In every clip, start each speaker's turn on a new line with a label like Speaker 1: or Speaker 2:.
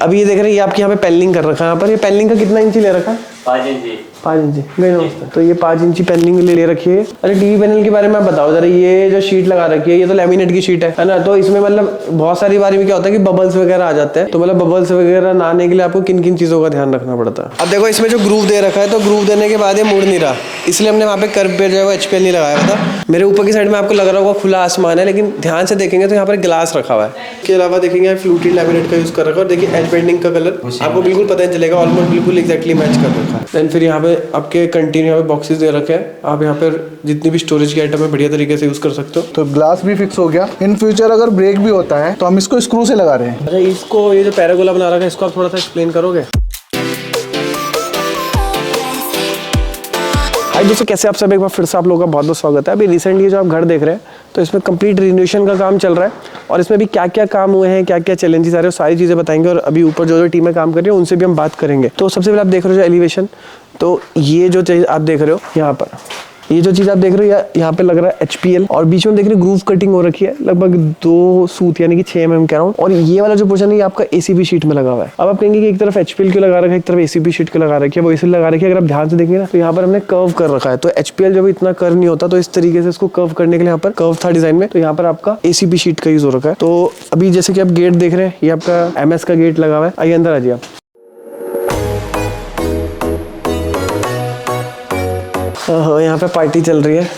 Speaker 1: अभी ये देख रहे हैं, ये आपके यहाँ पे पैनलिंग कर रखा है। यहाँ पर ये पैनलिंग का कितना इंची ले रखा है?
Speaker 2: 5 इंची।
Speaker 1: 5 इंची गए दोस्त। तो ये 5 इंची पैनलिंग ले रखी है। अरे टीवी पैनल के बारे में आप बताओ जरा, ये जो शीट लगा रखी है ये तो लैमिनेट की शीट है ना। तो इसमें मतलब बहुत सारी बारी में क्या होता है कि बबल्स वगैरह आ जाते हैं। तो मतलब बबल्स वगैरह ना आने के लिए आपको किन किन चीजों का ध्यान रखना पड़ता है? अब देखो इसमें जो ग्रूव दे रखा है, तो ग्रूव देने के बाद ये मुड़ नहीं रहा, इसलिए हमने वहाँ पे कर्व पे जो है वो HPL नहीं लगाया था। मेरे ऊपर की साइड में आपको लग रहा होगा खुला आसमान है, लेकिन ध्यान से देखेंगे तो यहाँ पर ग्लास रखा हुआ है। इसके अलावा देखेंगे फ्लूटेड लैमिनेट का यूज कर रखा है। और देखिए एज बेंडिंग का कलर आपको बिल्कुल पता नहीं चलेगा, ऑलमोस्ट बिल्कुल एक्जैक्टली मैच कर रखा है। देन फिर यहाँ पे आपके कंटिन्यू यहाँ पे बॉक्सेस दे रखे हैं, आप यहाँ पर जितनी भी स्टोरेज की आइटम है बढ़िया तरीके से यूज कर सकते हो।
Speaker 3: तो ग्लास भी फिक्स हो गया। इन फ्यूचर अगर ब्रेक भी होता है तो हम इसको स्क्रू से लगा रहे हैं।
Speaker 1: अच्छा, इसको ये जो पैरागोला बना रखा है इसको आप थोड़ा सा एक्सप्लेन करोगे? हाय दोस्तों, कैसे आप सब? एक बार फिर से आप लोगों का बहुत बहुत स्वागत है। अभी रिसेंटली जो आप घर देख रहे हैं तो इसमें कंप्लीट रिनोवेशन का काम चल रहा है, और इसमें भी क्या क्या काम हुए हैं, क्या क्या चैलेंजेस आ रहे हैं, सारी चीज़ें बताएंगे। और अभी ऊपर जो टीमें काम कर रही है उनसे भी हम बात करेंगे। तो सबसे पहले आप देख रहे हो जो एलिवेशन, तो ये जो चीज़ आप देख रहे हो यहाँ पर, ये जो चीज़ आप देख रहे हो यहाँ पे लग रहा है HPL, और बीच में देख रहे हो ग्रूव कटिंग हो रखी है लगभग 2 सूत यानी कि 6 mm कह रहा हूँ। और ये वाला जो पोर्शन है ये आपका ACP शीट में लगा हुआ है। अब आप कहेंगे कि एक तरफ HPL क्यों लगा रखा है, एक तरफ ACP शीट क्यों लगा रखी है? वो इसलिए लगा रखी है, अगर आप ध्यान से देखेंगे ना तो यहाँ पर हमने कर्व कर रखा है। तो HPL जब इतना कर्व नहीं होता तो इस तरीके से इसको कर्व करने के लिए यहाँ पर कर्व था डिजाइन में, तो यहाँ पर आपका ACP शीट का यूज हो रखा है। तो अभी जैसे कि आप गेट देख रहे हैं, ये आपका MS का गेट लगा हुआ है। आइए अंदर आ जाइए आप। हाँ, यहाँ पे पार्टी चल रही है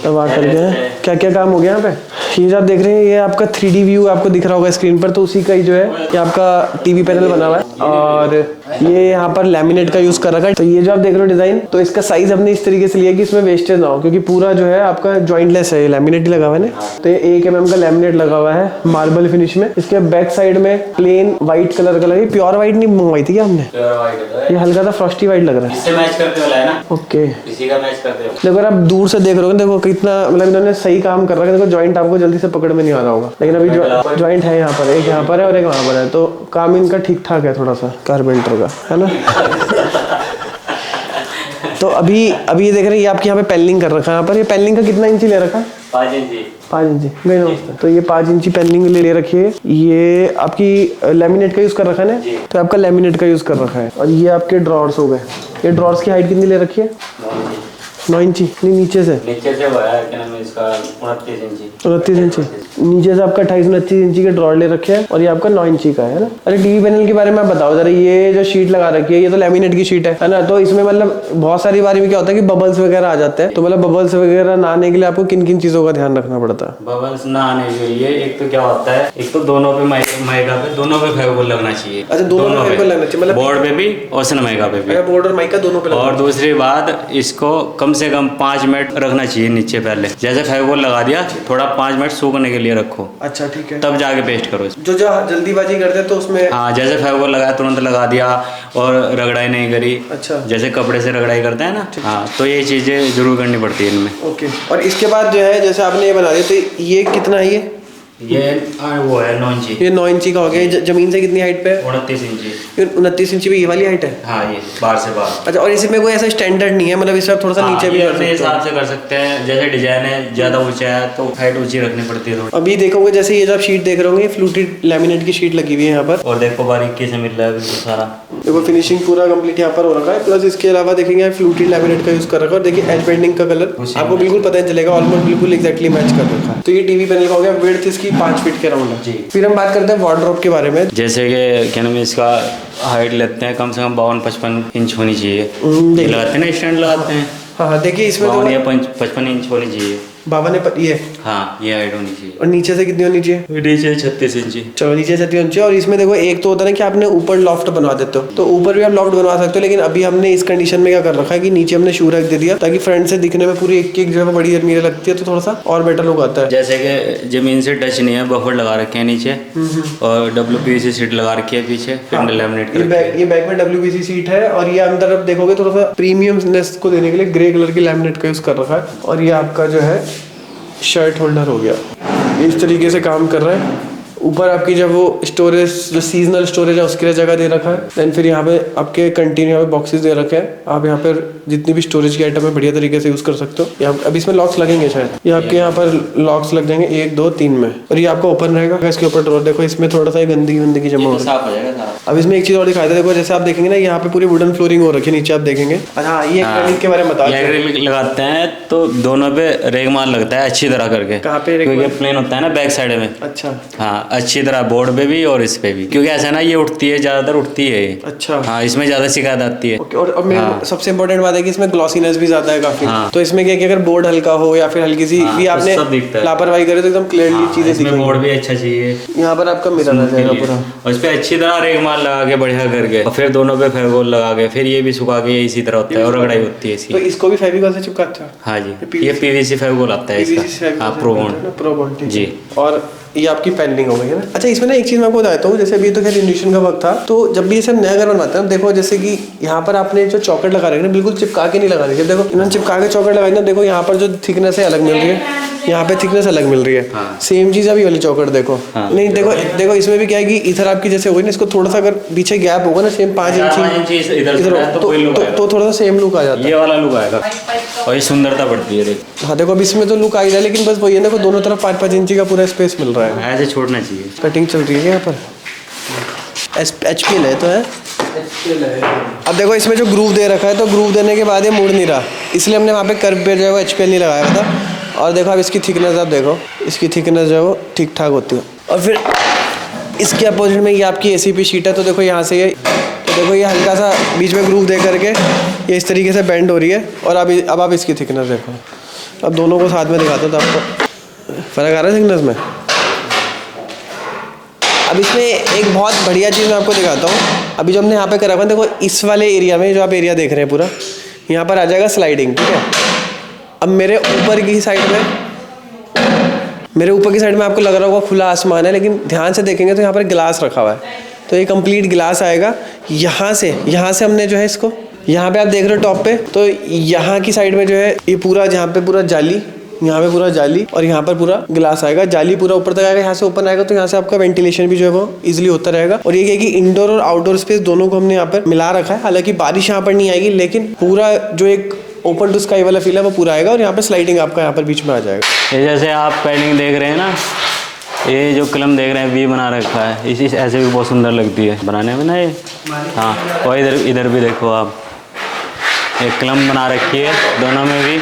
Speaker 1: तब आ करके क्या क्या काम हो गया यहाँ पे। ये जो आप देख रहे हैं ये आपका 3D व्यू आपको दिख रहा होगा स्क्रीन पर, तो उसी का ही जो है ये आपका टीवी पैनल बना हुआ है। और ये यहाँ पर लैमिनेट का यूज कर रखा है। तो ये जो आप देख रहे हो डिजाइन, तो इसका साइज हमने इस तरीके से लिया कि इसमें वेस्टेज ना हो, क्योंकि पूरा जो है आपका जॉइंटलेस है, ये लैमिनेट ही लगा हुआ है ना। तो ये 1 mm का लैमिनेट लगा हुआ है मार्बल फिनिश में। इसके बैक साइड में प्लेन व्हाइट कलर का लगा, प्योर व्हाइट नहीं मंगवाई थी क्या हमने? ये हल्का सा फ्रॉस्टी व्हाइट लग रहा है,
Speaker 2: इससे मैच करते वाला है ना।
Speaker 1: ओके,
Speaker 2: इसी का मैच करते हो।
Speaker 1: देखो अगर आप दूर से देख रहे हो देखो कितना मतलब इन्होंने सही काम कर रखा है। देखो जॉइंट आपको जल्दी से पकड़ में नहीं आ रहा होगा, लेकिन अभी जॉइंट है यहाँ पर, एक यहाँ पर है और एक वहाँ पर है, तो काम इनका ठीक ठाक है थोड़ा सा कारपेंटर का, है ना। तो अभी ये देख रहे हैं, ये आपके यहाँ पे पैनलिंग कर रखा है। यहाँ पर ये पैनलिंग का कितना इंची ले रखा है?
Speaker 2: 5 इंची।
Speaker 1: 5 इंची गए दोस्त। तो ये 5 इंची पैनलिंग ले रखी है। ये आपकी लैमिनेट का यूज कर रखा है ना, तो आपका लैमिनेट का यूज कर रखा है। और ये आपके ड्रॉर्स हो गए। ये ड्रॉर्स की हाइट कितनी ले रखी है? 9 इंची। नहीं, नीचे से
Speaker 2: वो है क्या नाम है इसका, 29 इंची।
Speaker 1: 29 इंची नीचे से आपका 28-29 इंची के ड्रॉर ले रखे हैं, और ये आपका 9 इंची का है ना। अरे टीवी पैनल के बारे में आप बताओ जरा, ये जो शीट लगा रखी है ये तो लैमिनेट की शीट है ना। तो इसमें मतलब बहुत सारी बारी में क्या होता है कि बबल्स वगैरह आ जाते हैं। तो मतलब बबल्स वगैरह ना आने के लिए आपको किन किन चीजों का ध्यान रखना पड़ता है?
Speaker 2: बबल्स ना आने चाहिए। एक तो क्या होता है, एक तो दोनों पे माइका पे दोनों पे फेविकोल लगना चाहिए।
Speaker 1: अच्छा, दोनों पे फेविकोल लगना चाहिए, मतलब
Speaker 2: बोर्ड पे भी और सनमाइका पे भी।
Speaker 1: बोर्ड और माइका दोनों पे।
Speaker 2: और दूसरी बात, इसको कम से कम 5 मिनट रखना चाहिए नीचे। पहले जैसे फेविकोल लगा दिया, थोड़ा 5 मिनट सूखने के लिए रखो।
Speaker 1: अच्छा ठीक है,
Speaker 2: तब जाके पेस्ट करो।
Speaker 1: जो जल्दीबाजी करते हैं तो उसमें
Speaker 2: हाँ, जैसे फेविकोल लगाया तुरंत लगा दिया और रगड़ाई नहीं करी।
Speaker 1: अच्छा,
Speaker 2: जैसे कपड़े से रगड़ाई करते हैं ना, हाँ, तो ये चीजें जरूर करनी पड़ती है इनमें।
Speaker 1: ओके। और इसके बाद जो है जैसे आपने ये बना दिया, तो ये कितना है?
Speaker 2: ये वो है 9 इंची।
Speaker 1: ये 9 इंची का हो गया। जमीन से कितनी हाइट पे है?
Speaker 2: 29 इंची।
Speaker 1: 29 इंची पे ये वाली हाइट है?
Speaker 2: हाँ, ये बाहर से बाहर।
Speaker 1: अच्छा, और इसमें कोई ऐसा स्टैंडर्ड नहीं है, मतलब इससे आप थोड़ा सा नीचे भी कर सकते हैं?
Speaker 2: हिसाब से कर सकते हैं। जैसे डिजाइन है ज्यादा ऊंचा है तो हाइट ऊंची रखनी पड़ती है थोड़ी।
Speaker 1: अभी देखोगे जैसे ये जो आप शीट देख रहे होंगे, फ्लूटेड लैमिनेट की शीट लगी हुई है यहाँ पर,
Speaker 2: और देखो बारीकी से मिल रहा है बिल्कुल सारा।
Speaker 1: देखो फिनिशिंग पूरा कंप्लीट यहाँ पर हो रखा है। प्लस इसके अलावा देखेंगे फ्लूटेड लैमिनेट का यूज कर रखा है। और देखिए एज बेंडिंग का कलर आपको बिल्कुल पता नहीं चलेगा, ऑलमोस्ट बिल्कुल एक्जैक्टली मैच कर रखा है। तो ये टीवी पैनल का हो गया। विड्थ इसकी 5 फीट के अराउंड है जी। फिर हम बात करते हैं वार्डरोब के बारे में।
Speaker 2: जैसे कि क्या नाम है इसका, हाइट लेते हैं कम से कम 52-55 इंच होनी चाहिए। लगाते हैं ना, स्टैंड लगाते हैं।
Speaker 1: हाँ, देखिए इसमें
Speaker 2: 55 इंच होनी चाहिए।
Speaker 1: 52 ये,
Speaker 2: हाँ, ये हाइट होनी चाहिए।
Speaker 1: और नीचे से कितनी होनी चाहिए?
Speaker 2: नीचे 36 इंची।
Speaker 1: चलो, नीचे 36 इंची। और इसमें देखो एक तो होता है ना कि आपने ऊपर लॉफ्ट बनवा देते हो, तो ऊपर भी आप लॉफ्ट बनवा सकते हो, लेकिन अभी हमने इस कंडीशन में क्या कर रखा है कि नीचे हमने शू रैक दे दिया, ताकि फ्रंट से दिखने में पूरी एक जगह बड़ी अलमीरा लगती है, तो थोड़ा सा और बेटर लुक आता है।
Speaker 2: जैसे कि जमीन से टच नहीं है, बफर लगा रखे हैं नीचे, और WPVC सीट लगा रखी है पीछे, फिर लैमिनेट।
Speaker 1: ये बैक में WPVC सीट है, और ये अंदर आप देखोगे थोड़ा सा प्रीमियमनेस को देने के लिए ग्रे कलर की लैमिनेट का यूज कर रखा है। और ये आपका जो है शर्ट होल्डर हो गया, इस तरीके से काम कर रहा है। ऊपर आपकी जब वो स्टोरेज जो सीजनल स्टोरेज है उसके लिए जगह दे रखा है। देन फिर यहाँ पे आपके कंटेनर यहाँ पे बॉक्सेस दे रखे हैं। आप यहाँ पर जितनी भी स्टोरेज की आइटम है बढ़िया तरीके से यूज़ कर सकते हो। यहाँ अब इसमें लॉक्स लगेंगे शायद, ये आपके यहाँ पर लॉक्स लग जाएंगे 1 2 3 में, और ये आपका ओपन रहेगा। इसके ऊपर ड्रॉर देखो, इसमें थोड़ा सा गंदगी जमा हो रहा है। अब इसमें एक चीज़ और दिखाई दे, देखो जैसे आप देखेंगे ना यहाँ पे पूरी वुडन फ्लोरिंग हो रखी है नीचे, आप देखेंगे। हाँ, ये एक्रेलिक के बारे में बता।
Speaker 2: एक्रेलिक लगाते हैं तो दोनों पे रेगमाल लगता है अच्छी तरह करके।
Speaker 1: कहाँ पे?
Speaker 2: क्योंकि प्लेन होता है ना बैक साइड में।
Speaker 1: अच्छा।
Speaker 2: हाँ, अच्छी तरह बोर्ड पे भी और इस पे भी, क्योंकि ऐसा ना ये उठती है, ज्यादातर उठती है।
Speaker 1: अच्छा।
Speaker 2: हाँ, इसमें ज्यादा शिकायत आती है।
Speaker 1: और मेरे सबसे इम्पोर्टेंट बात है कि इसमें ग्लॉसीनेस भी ज्यादा है काफी। तो इसमें क्या अगर बोर्ड हल्का हो या फिर हल्की सी भी आपने लापरवाही करे तो एकदम क्लियरली चीजें दिखेंगी।
Speaker 2: बोर्ड भी अच्छा चाहिए।
Speaker 1: यहाँ पर आपका मिरर आ जाएगा पूरा,
Speaker 2: और इस पे अच्छी तरह रेगमाल लगा के बढ़िया करके, और फिर दोनों पे फेविकोल लगा के, फिर ये भी सुखा के इसी तरह होता है और रगड़ाई होती है इसकी।
Speaker 1: तो इसको भी फेविकोल से चिपकाते हो?
Speaker 2: हाँ जी, ये पीवीसी फेविकोल आता है इसका। हाँ, प्रोबॉन्ड जी।
Speaker 1: और ये आपकी पेंडिंग हो गई है ना। अच्छा, इसमें ना एक चीज़ मैं आपको बताता हूँ, जैसे अभी तो खैर रिनोवेशन का वक्त था, तो जब भी जैसे नया घर बनवाते हैं देखो, जैसे कि यहाँ पर आपने जो चौकट लगा रहे हैं ना बिल्कुल चिपका के नहीं लगा रही है। देखो इन्होंने चिपका के चौकट लगाई ना, देखो यहाँ पर जो थिकनेस है अलग मिल रही है, यहाँ पे थिकनेस अलग मिल रही है। सेम चीज़ अभी वाली चौकट देखो। नहीं देखो इसमें भी क्या है कि इधर आपकी जैसे होगी ना, इसको थोड़ा सा अगर पीछे गैप होगा ना सेम 5 इंच इधर तो थोड़ा सा सेम लुक आ जाता है,
Speaker 2: ये वाला लुक आएगा और ये सुंदरता बढ़ती है। देखो
Speaker 1: हाँ, देखो अब इसमें तो लुक आ ही रहा है, लेकिन बस वही है, देखो दोनों तरफ 5-5 इंची का पूरा स्पेस मिल रहा है।
Speaker 2: ऐसे छोड़ना चाहिए।
Speaker 1: कटिंग चल रही है यहाँ पर, HPL है तो है। अब देखो इसमें जो ग्रूव दे रखा है, तो ग्रूव देने के बाद ये मुड़ नहीं रहा, इसलिए हमने वहाँ पे कर्व पे जो है वो HPL नहीं लगाया था। और देखो अब इसकी थिकनेस, आप देखो इसकी थिकनेस जो है वो ठीक ठाक होती है। और फिर इसके अपोजिट में ये आपकी ACP शीट है, तो देखो यहाँ से ये, तो देखो ये हल्का सा बीच में ग्रूव दे करके ये इस तरीके से बेंड हो रही है। और अब आप इसकी थिकनेस देखो, अब दोनों को साथ में दिखाता हूँ तो आपको फ़र्क आ रहा है थिकनेस में। अब इसमें एक बहुत बढ़िया चीज़ मैं आपको दिखाता हूँ। अभी जो हमने यहाँ पे करा हुआ है, देखो इस वाले एरिया में जो आप एरिया देख रहे हैं पूरा, यहाँ पर आ जाएगा स्लाइडिंग, ठीक है। अब मेरे ऊपर की साइड में आपको लग रहा होगा खुला आसमान है, लेकिन ध्यान से देखेंगे तो यहाँ पर ग्लास रखा हुआ है, तो ये कंप्लीट ग्लास आएगा। यहाँ से हमने जो है इसको, यहाँ पे आप देख रहे हो टॉप पे, तो यहाँ की साइड में जो है ये पूरा, जहाँ पे पूरा जाली, यहाँ पे पूरा जाली, और यहाँ पर पूरा ग्लास आएगा। जाली पूरा ऊपर तक आएगा, यहाँ से ओपन आएगा, तो यहाँ से आपका वेंटिलेशन भी जो है वो इजीली होता रहेगा। और ये कि इंडोर और आउटडोर स्पेस दोनों को हमने यहाँ पर मिला रखा है। हालांकि बारिश यहाँ पर नहीं आएगी, लेकिन पूरा जो एक ओपन टू स्काई वाला फील है वो पूरा आएगा। और यहाँ पे स्लाइडिंग आपका यहाँ पर बीच में आ जाएगा।
Speaker 2: ये जैसे आप पेंटिंग देख रहे हैं ना, ये जो कलम देख रहे हैं वी बना रखा है, इसी ऐसे भी बहुत सुंदर लगती है बनाने में ना ये। हाँ, और इधर भी देखो आप, एक कलम बना रखी है दोनों में भी,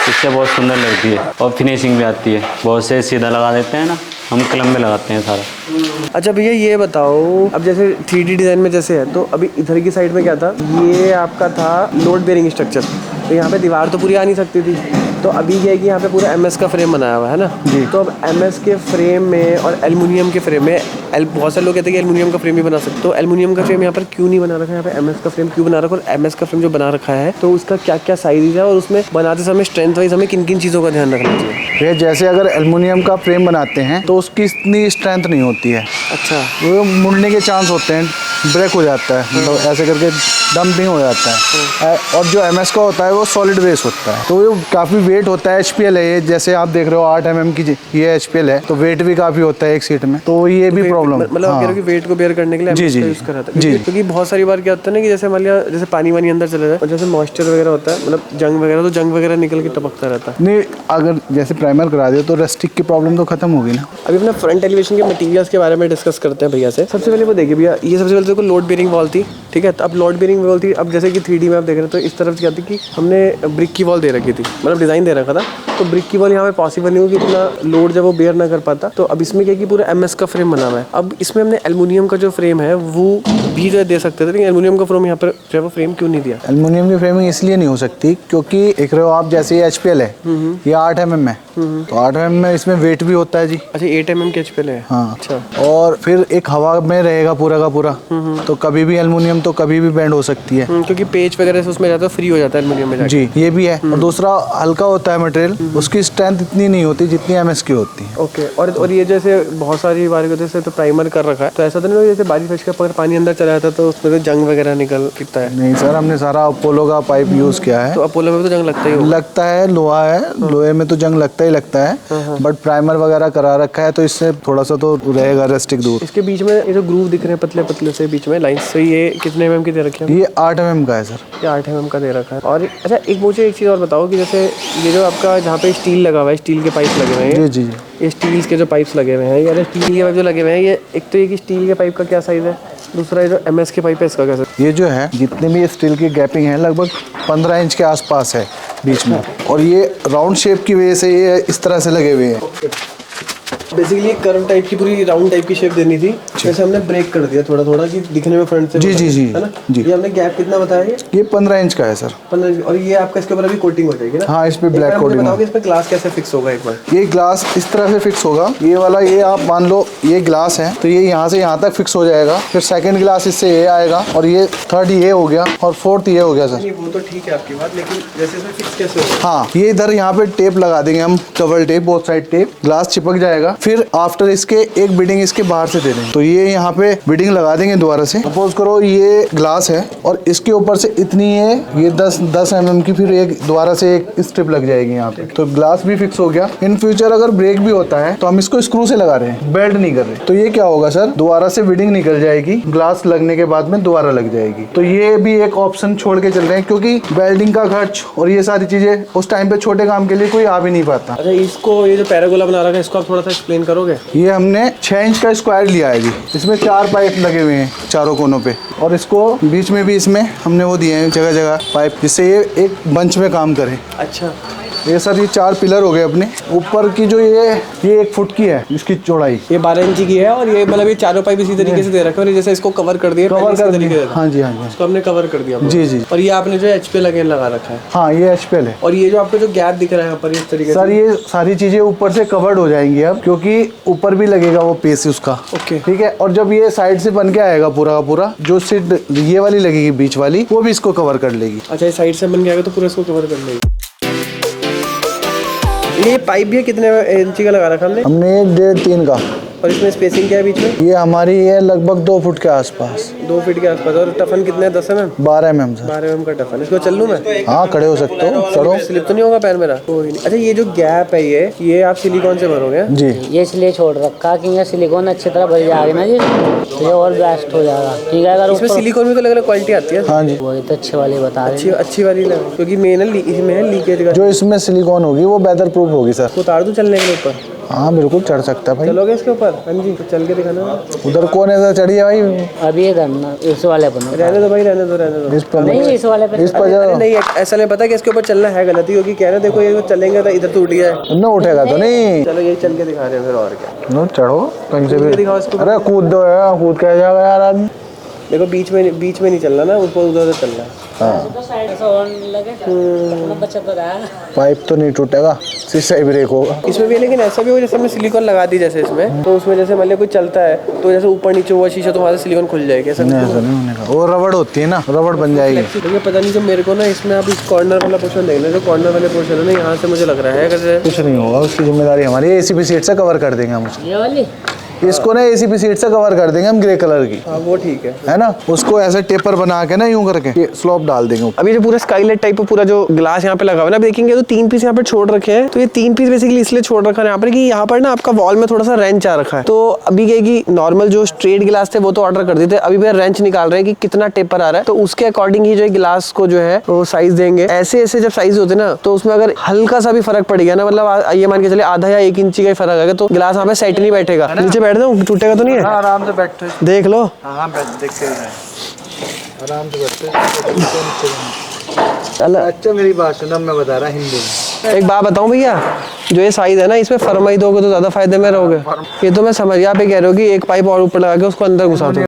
Speaker 2: इससे बहुत सुंदर लगती है और फिनिशिंग भी आती है। बहुत से सीधा लगा देते हैं ना, हम कलम में लगाते हैं सारा।
Speaker 1: अच्छा भैया ये बताओ, अब जैसे 3D डिज़ाइन में जैसे है, तो अभी इधर की साइड में क्या था, ये आपका था लोड बेयरिंग स्ट्रक्चर, तो यहाँ पे दीवार तो पूरी आ नहीं सकती थी, तो अभी क्या है कि यहाँ पे पूरा MS का फ्रेम बनाया हुआ है ना जी। तो अब MS के फ्रेम में और एल्युमिनियम के फ्रेम में, बहुत सारे लोग कहते हैं कि एल्युमिनियम का फ्रेम ही बना सकते, तो एल्युमिनियम का फ्रेम यहाँ पर क्यों नहीं बना रखा है, यहाँ पे MS का फ्रेम क्यों बना रखा है, और MS का फ्रेम जो बना रखा है तो उसका क्या क्या साइज है, और उसमें बनाते समय स्ट्रेंथ वाइज हमें किन किन चीज़ों का ध्यान रखना चाहिए।
Speaker 3: ये जैसे अगर एल्युमिनियम का फ्रेम बनाते हैं तो उसकी इतनी स्ट्रेंथ नहीं होती है।
Speaker 1: अच्छा।
Speaker 3: वो मुड़ने के चांस होते हैं, ब्रेक हो जाता है, मतलब ऐसे करके डंपिंग हो जाता है। और जो MS का होता है वो सॉलिड बेस होता है, तो ये काफ़ी वेट होता है। HPL है ये, जैसे आप देख रहे हो 8 mm की ये HPL है, तो वेट भी काफ़ी होता है एक सीट में, तो ये भी प्रॉब्लम।
Speaker 1: मतलब आप कह रहे हो कि वेट को बेयर करने के लिए
Speaker 3: जी
Speaker 1: यूज़ करा था जी। क्योंकि बहुत सारी बार क्या होता है ना कि जैसे मान लिया जैसे पानी वानी अंदर चला जाए और जैसे मॉइस्चर वगैरह होता है, मतलब जंग वगैरह, तो जंग वगैरह निकल के टपकता रहता है।
Speaker 3: नहीं, अगर जैसे प्राइमर करा दे तो रस्टिक की प्रॉब्लम तो खत्म होगी ना।
Speaker 1: अभी अपना फ्रंट एलिवेशन के मटेरियल्स के बारे में डिस्कस करते हैं भैया से। सबसे पहले वो देखिए भैया, ये सबसे पहले देखो लोड बेयरिंग वॉल थी, ठीक है। तो अब लोड बेयरिंग वॉल थी, अब जैसे कि 3D में आप देख रहे हैं तो इस तरफ क्या थी कि हमने ब्रिक की वॉल दे रखी थी, मतलब डिज़ाइन दे रखा था, तो ब्रिक की वॉल यहाँ पे पॉसिबल नहीं होगी, इतना लोड जब वो बेयर ना कर पाता। तो अब इसमें क्या कि पूरा MS का फ्रेम बना हुआ है। अब इसमें हमने एल्युमिनियम का जो फ्रेम है वो भी जो दे सकते थे, लेकिन एल्युमिनियम का फ्रेम यहाँ पर जो है वो फ्रेम क्यों नहीं दिया?
Speaker 3: एल्युमिनियम की फ्रेमिंग इसलिए नहीं हो सकती क्योंकि देख रहे हो आप, जैसे ये HPL है, ये 8 mm है, तो 8 mm में इसमें वेट भी होता है जी।
Speaker 1: अच्छा, 8 mm के HPL है।
Speaker 3: हाँ।
Speaker 1: अच्छा।
Speaker 3: और फिर एक हवा में रहेगा पूरा का पूरा, तो कभी भी एल्युमिनियम तो कभी भी बेंड हो सकती है।
Speaker 1: क्योंकि पेच वगैरह से उसमें जाता है फ्री हो जाता है एल्युमिनियम में जाके।
Speaker 3: जी ये भी है। और दूसरा हल्का होता है मटेरियल, उसकी स्ट्रेंथ इतनी नहीं होती जितनी MS की होती है।
Speaker 1: ओके। और ये जैसे बहुत सारी बार होते हैं तो प्राइमर कर रखा है, तो ऐसा तो नहीं जैसे बारिश वरिश का अगर पानी अंदर चला जाता है तो उसमें तो जंग वगैरह निकल कितना है?
Speaker 3: नहीं सर, हमने सारा अपोलो का पाइप यूज किया है।
Speaker 1: तो अपोलो में तो जंग लगता ही होगा।
Speaker 3: लगता है, लोहा है, लोहे में तो जंग लगता ही लगता है, बट प्राइमर वगैरह करा रखा है तो इससे थोड़ा सा तो रहेगा रेस्टिक दूर।
Speaker 1: इसके बीच में ये जो ग्रूव दिख रहे हैं पतले पतले से बीच में लाइन से, ये कितने mm की दे रखे हैं?
Speaker 3: ये 8 mm का है सर।
Speaker 1: ये 8 mm का दे रखा है। और अच्छा एक मुझे एक चीज़ और बताओ कि जैसे ये जो आपका जहाँ पे स्टील लगा हुआ है, स्टील के पाइप लगे हुए हैं,
Speaker 3: जी जी जी।
Speaker 1: ये स्टील्स के जो पाइप्स लगे हुए हैं, यार स्टील के पाइप जो लगे हुए हैं, ये एक तो ये कि स्टील के पाइप का क्या साइज़ है, दूसरा ये जो MS के पाइप है इसका क्या साइज़?
Speaker 3: ये जो है जितने भी स्टील की गैपिंग है लगभग 15 इंच के आसपास है बीच में, और ये राउंड शेप की वजह से ये इस तरह से लगे हुए हैं।
Speaker 1: बेसिकली कर्व टाइप की पूरी राउंड टाइप की शेप देनी थी, जैसे हमने ब्रेक कर दिया थोड़ा थोड़ा कि दिखने में फ्रंट से।
Speaker 3: जी जी जी
Speaker 1: है ना
Speaker 3: जी।
Speaker 1: ये हमने गैप कितना बताया?
Speaker 3: ये 15 इंच का है सर।
Speaker 1: 15। और ये आपका इसके ऊपर अभी कोटिंग हो जाएगी ना?
Speaker 3: हाँ, इस पे ब्लैक कोटिंग
Speaker 1: बताओगे इस पे ग्लास कैसे फिक्स होगा एक बार?
Speaker 3: ये ग्लास इस तरह से फिक्स होगा, ये वाला, ये आप मान लो ये ग्लास है तो ये यहाँ से यहाँ तक फिक्स हो जाएगा, फिर सेकंड ग्लास इससे ये आएगा, और ये थर्ड ये हो गया, और फोर्थ ये हो गया सर।
Speaker 1: नहीं वो तो ठीक है आपकी बात, लेकिन जैसे इसमें फिक्स कैसे होगा?
Speaker 3: हाँ, ये इधर यहाँ पे टेप लगा देंगे हम, cover tape, both side tape, glass चिपक जाएगा। फिर आफ्टर इसके एक बिडिंग इसके बाहर से दे देंगे, तो ये यहाँ पे बिडिंग लगा देंगे दोबारा से। सपोज करो ये ग्लास है और इसके ऊपर से इतनी है, ये 10 mm की, फिर एक दोबारा से एक स्ट्रिप लग जाएगी यहाँ पे, तो ग्लास भी फिक्स हो गया। इन फ्यूचर अगर ब्रेक भी होता है तो हम इसको स्क्रू से लगा रहे हैं, बेल्ट नहीं कर रहे, तो ये क्या होगा सर, दोबारा से बिडिंग निकल जाएगी, ग्लास लगने के बाद में दोबारा लग जाएगी। तो ये भी एक ऑप्शन छोड़ के चल रहे हैं, क्योंकि वेल्डिंग का खर्च और ये सारी चीजें उस टाइम पे छोटे काम के लिए कोई आ भी नहीं पाता।
Speaker 1: अच्छा इसको, ये जो पैरागोला बना रखा है, इसको आप थोड़ा सा एक्सप्लेन करोगे?
Speaker 3: ये हमने 6 इंच का स्क्वायर लिया है जी, इसमें 4 पाइप लगे हुए हैं चारों कोनों पे, और इसको बीच में भी इसमें हमने वो दिए हैं जगह जगह पाइप, जिससे ये एक बंच में काम करे।
Speaker 1: अच्छा
Speaker 3: ये सर ये 4 पिलर हो गए अपने ऊपर की, जो ये 1 फुट की है इसकी चौड़ाई,
Speaker 1: ये 12 इंच की है, और ये मतलब ये चारों पाइप इसी तरीके से दे रखे हैं, और जैसे इसको कवर कर दिया,
Speaker 3: कवर कर
Speaker 1: तरीके
Speaker 3: दिया। हाँ जी हाँ जी,
Speaker 1: इसको हमने कवर कर दिया
Speaker 3: जी जी।
Speaker 1: और ये आपने जो HP लगा रखा है।
Speaker 3: हाँ ये HPL है।
Speaker 1: और ये जो आपको जो गैप दिख रहा है यहाँ पर इस तरीके
Speaker 3: सर
Speaker 1: से,
Speaker 3: ये सारी चीजें ऊपर से कवर्ड हो जाएंगी अब, क्योंकि ऊपर भी लगेगा वो पेस उसका।
Speaker 1: ओके
Speaker 3: ठीक है। और जब ये साइड से बन के आएगा पूरा का पूरा, जो सीट ये वाली लगेगी बीच वाली, वो भी इसको कवर कर लेगी।
Speaker 1: अच्छा ये साइड से बन के आएगा तो पूरा इसको कवर कर लेगी। ये पाइप भी है, कितने इंची का लगा रखा हमने?
Speaker 3: हमने 1.5 3 का।
Speaker 1: और इसमें स्पेसिंग क्या है बीच में?
Speaker 3: ये हमारी है लगभग 2 फुट के आसपास,
Speaker 1: 2 फीट के आसपास। और टफन कितने है? 10 mm?
Speaker 3: 12 mm sir.
Speaker 1: 12 mm का टफन। इसको चल लूँ मैं?
Speaker 3: हाँ खड़े हो सकते हो, चलो।
Speaker 1: स्लिप तो नहीं होगा पैर मेरा? कोई नहीं। अच्छा ये जो गैप है ये आप सिलिकॉन से भरोगे?
Speaker 3: जी
Speaker 4: ये इसलिए छोड़ रखा कि ये सिलिकॉन अच्छी तरह भर जाएगा ना जी, तो ये और बेस्ट हो जाएगा। ठीक है। अगर
Speaker 1: इसमें सिलिकॉन में तो अलग अलग क्वालिटी आती है।
Speaker 3: हाँ जी,
Speaker 4: वही तो अच्छे वाले बता रहे हैं।
Speaker 1: अच्छी वाली लगा, क्योंकि इसमें है लीकेज का।
Speaker 3: जो इसमें सिलिकॉन होगी वो वेदर प्रूफ होगी सर।
Speaker 1: उतार दूं चलने के लिए ऊपर?
Speaker 3: हाँ बिल्कुल चढ़ सकता है भाई।
Speaker 1: चलोगे इसके ऊपर? हाँ जी, तो चल के दिखाना।
Speaker 3: उधर कौन ऐसा चढ़िए भाई?
Speaker 4: अभी ये करना इस वाले पर
Speaker 1: रहने दो भाई, रहने दो।
Speaker 3: इस पर
Speaker 4: नहीं, इस वाले पे
Speaker 3: इस पर
Speaker 1: अरे
Speaker 3: जाओ।
Speaker 1: नहीं, ऐसा नहीं पता कि इसके ऊपर चलना है गलती, क्योंकि कह रहे देखो ये चलेंगे तो इधर टूट गया है।
Speaker 3: न उठेगा तो नहीं।
Speaker 1: चलो यही चल के दिखा रहे हैं फिर, और क्या।
Speaker 3: न चढ़ो कहीं से
Speaker 1: कूद के
Speaker 3: भी।
Speaker 1: दिखाओ इसको।
Speaker 3: अरे कूद दो यार, कूद के जाएगा यार आदमी।
Speaker 1: देखो बीच में नहीं चलना ना, ऊपर उधर चलना है।
Speaker 4: तो साइड से और लगे तो बच्चा तो रहा।
Speaker 3: पाइप तो नहीं टूटेगा, शीशा ही ब्रेक होगा
Speaker 1: इसमें भी, लेकिन ऐसा भी हो जैसे हमने सिलिकॉन लगा दी जैसे इसमें, तो उसमें जैसे मान लिया कोई चलता है तो जैसे ऊपर नीचे हुआ शीशा तो वहाँ से सिलिकॉन खुल जाएगी, ऐसा
Speaker 3: नहीं, ऐसा नहीं होने का। वो रबड़ होती है ना, रबड़ बन जाएगी।
Speaker 1: मुझे पता नहीं, जो मेरे को ना इसमें आप इस कॉर्नर वाला पोर्शन देख लें, जो कॉर्नर वाले पोर्शन है ना, यहाँ से मुझे लग रहा है अगर
Speaker 3: कुछ नहीं होगा, उसकी जिम्मेदारी हमारी। ACP सीट से कवर कर देंगे हम उसको।
Speaker 4: ये वाली
Speaker 3: इसको ना ACP सीट से कवर कर देंगे हम, ग्रे कलर की।
Speaker 1: हाँ वो ठीक
Speaker 3: है ना, उसको ऐसे टेपर बना के ना यूं करके ये स्लोप डाल देंगे।
Speaker 1: अभी जो पूरा स्काईलाइट टाइप पूरा जो ग्लास यहाँ पे लगा हुआ है ना, देखेंगे तो 3 पीस यहाँ पे छोड़ रखे हैं। तो ये 3 पीस बेसिकली इसलिए छोड़ रखा है यहाँ पर कि यहाँ पर ना आपका वॉल में थोड़ा सा रेंच आ रखा है। तो अभी क्या कि नॉर्मल जो स्ट्रेट गिलास थे वो तो ऑर्डर कर देते, अभी भी रेंच निकाल रहे हैं कि कितना टेपर आ रहा है, तो उसके अकॉर्डिंग ही जो गिलास को जो है वो साइज देंगे। ऐसे जब साइज होते ना, तो उसमें अगर हल्का सा भी फर्क पड़ गया ना, मतलब ये मान के चले आधा या 1 इंची का ही फर्क आएगा, तो गिलास वहाँ पे सेट नहीं बैठेगा। नीचे बैठ दो, टूटेगा तो नहीं है?
Speaker 3: आराम से बैठो,
Speaker 1: देख लो।
Speaker 3: हाँ देखते हैं, आराम से बैठो। अच्छा मेरी बात सुनो, मैं बता रहा हिंदी में।
Speaker 1: एक बात बताऊं भैया, जो ये साइज है ना, इसमें फरमाई दोगे तो ज्यादा फायदे में रहोगे। ये तो मैं समझ गया, आप ये कह रहे हो कि एक पाइप और ऊपर लगा के उसको अंदर घुसा दो।